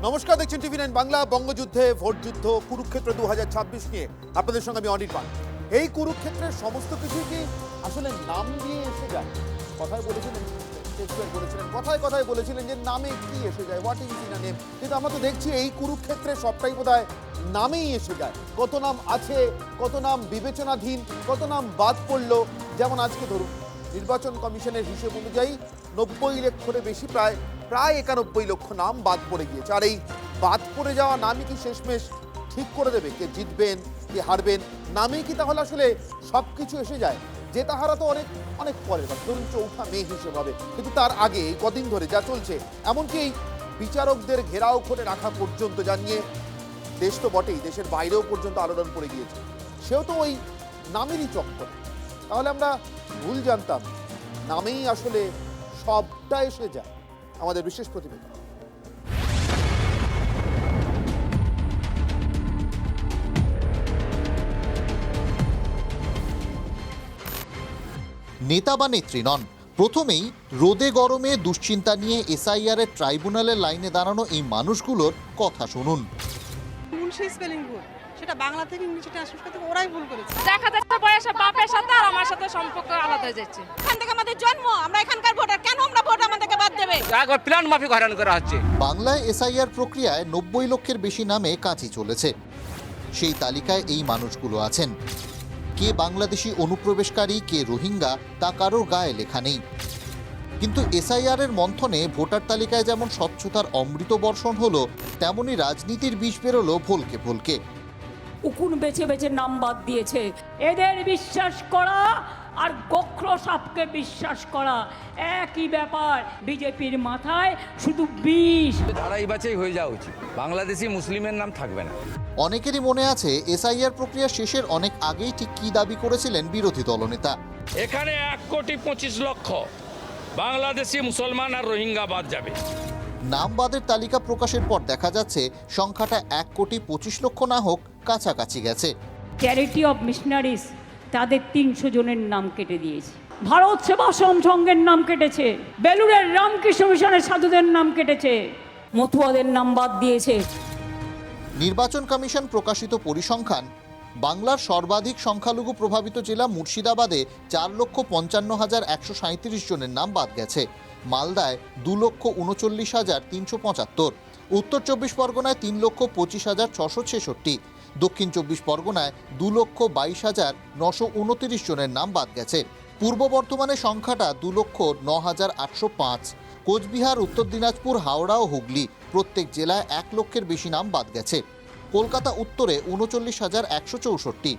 নমস্কার, দেখছেন টিভি9 বাংলা। বঙ্গযুদ্ধে, ভোটযুদ্ধ, কুরুক্ষেত্র 2026 নিয়ে আপনাদের সঙ্গে আমি অনির্বাণ। এই কুরুক্ষেত্রের সমস্ত কিছুই কি আসলে নাম দিয়ে এসে যায়? কথায় বলেছিলেন, শেক্সপিয়ার বলেছিলেন, কথায় কথায় বলেছিলেন যে নামে কি এসে যায়, what is in a name. কিন্তু আমরা তো দেখছি এই কুরুক্ষেত্রে সবটাই বোধহয় নামেই এসে যায়। কত নাম আছে, কত নাম বিবেচনাধীন, কত নাম বাদ পড়লো। যেমন আজকে ধরুন, নির্বাচন কমিশনের হিসেব অনুযায়ী 90 লক্ষের বেশি, প্রায় 91 লক্ষ নাম বাদ পড়ে গিয়েছে। আর এই বাদ পড়ে যাওয়া নামই কি শেষমেশ ঠিক করে দেবে কে জিতবেন, কে হারবেন? নামেই কি তাহলে আসলে সব কিছু এসে যায়? জেতা হারা তো অনেক অনেক পরের কথা, ধরুন 4 মে হিসেব হবে, কিন্তু তার আগে এই কদিন ধরে যা চলছে, এমনকি এই বিচারকদের ঘেরাও করে রাখা পর্যন্ত, জানিয়ে দেশ তো বটেই, দেশের বাইরেও পর্যন্ত আলোড়ন পড়ে গিয়েছে, সেও তো ওই নামেরই চক্কর। তাহলে আমরা ভুল জানতাম, নামেই আসলে সবটা এসে যায়। আমাদের বিশেষ প্রতিবেদন। নেতা বা নেত্রী নন, প্রথমেই রোদে গরমে দুশ্চিন্তা নিয়ে এসআইআর এর ট্রাইব্যুনালের লাইনে দাঁড়ানো এই মানুষগুলোর কথা শুনুন। স্পেলিং ভুল, সেটা বাংলা থেকে ইংলিশে ট্রান্সলেট করতে ওরাই ভুল করেছে। দেখা যাচ্ছে বয়সে বাপের সাথে আর আমার সাথে সম্পর্ক আলাদা হয়ে যাচ্ছে। এখান থেকে আমাদের জন্ম, আমরা এখানকার ভোটার, কেন আমরা ভোট আমাদেরকে বাদ দেবে? একবার প্ল্যান মাফিক হয়রান করা হচ্ছে। বাংলায় এসআইআর প্রক্রিয়ায় 90 লক্ষের বেশি নামে কাঁচি চলেছে। সেই তালিকায় এই মানুষগুলো আছেন। কে বাংলাদেশি অনুপ্রবেশকারী, কে রোহিঙ্গা, তা কারোর গায়ে লেখা নেই। কিন্তু এসআইআর এর মন্থনে ভোটার তালিকায় যেমন স্বচ্ছতার অমৃত বর্ষণ হলো, তেমনি রাজনীতির বিষ বেরোলো ভোলকে ভোলকে। উকুন বেছে বেছে নাম বাদ দিয়েছে। এদের বিশ্বাস করা আর গোখর সাপকে বিশ্বাস করা একই ব্যাপার। বিজেপির মাথায় শুধু বিষ। ধারাই বাছাই হয়ে যাওয়া উচিত, বাংলাদেশি মুসলিমের নাম থাকবে না। অনেকেরই মনে আছে এসআইআর প্রক্রিয়া শেষের অনেক আগেই ঠিক কী দাবি করেছিলেন বিরোধী দলনেতা। এখানে 1,25,00,000 বাংলাদেশি মুসলমান আর রোহিঙ্গা বাদ যাবে। নাম বাদের তালিকা প্রকাশের পর দেখা যাচ্ছে সংখ্যাটা 1,25,00,000 না হোক কাছাকাছি গেছে। চ্যারিটি অফ মিশনারিজ তাদের 300 জনের নাম কেটে দিয়েছে। ভারত সেবাশ্রম সংঘের নাম কেটেছে। বেলুড়ের রামকৃষ্ণ মিশনের সাধুদের নাম কেটেছে। মতুয়াদের নাম বাদ দিয়েছে। নির্বাচন কমিশন প্রকাশিত পরিসংখ্যান, বাংলার সর্বাধিক সংখ্যালঘু প্রভাবিত জেলা মুর্শিদাবাদে 4,55,137 জনের নাম বাদ গেছে। মালদায় 2,39,375, উত্তর 24 পরগনায় 3,25,666, দক্ষিণ 24 পরগনায় 2,22,929 জনের নাম বাদ গেছে। পূর্ব বর্ধমানে সংখ্যাটা 2,09,805, কোচবিহার, উত্তর দিনাজপুর, হাওড়া ও হুগলি প্রত্যেক জেলায় 1 লক্ষের বেশি নাম বাদ গেছে। কলকাতা উত্তরে 39,164,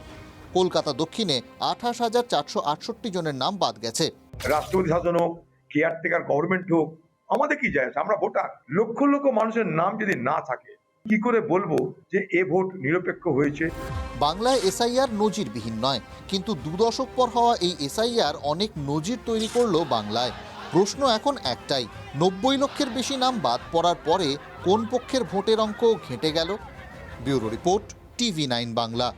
কলকাতা দক্ষিণে 28,468 জনের নাম বাদ গেছে। রাষ্ট্রপতি শাসন হোক, কেয়ারটেকার গভর্নমেন্ট হোক, আমাদের কি যায়? আমরা ভোটার। লক্ষ লক্ষ মানুষের নাম যদি না থাকে, কি করে বলবো যে এ ভোট নিরপেক্ষ হয়েছে? বাংলায় এসআইআর নজিরবিহীন নয়, কিন্তু 2 দশক পর হওয়া এই এসআইআর অনেক নজির তৈরি করলো বাংলায়। প্রশ্ন এখন একটাই, 90 লক্ষের বেশি নাম বাদ পড়ার পরে কোন পক্ষের ভোটের অঙ্ক ঘেঁটে গেল? Bureau report, TV nine Bangla.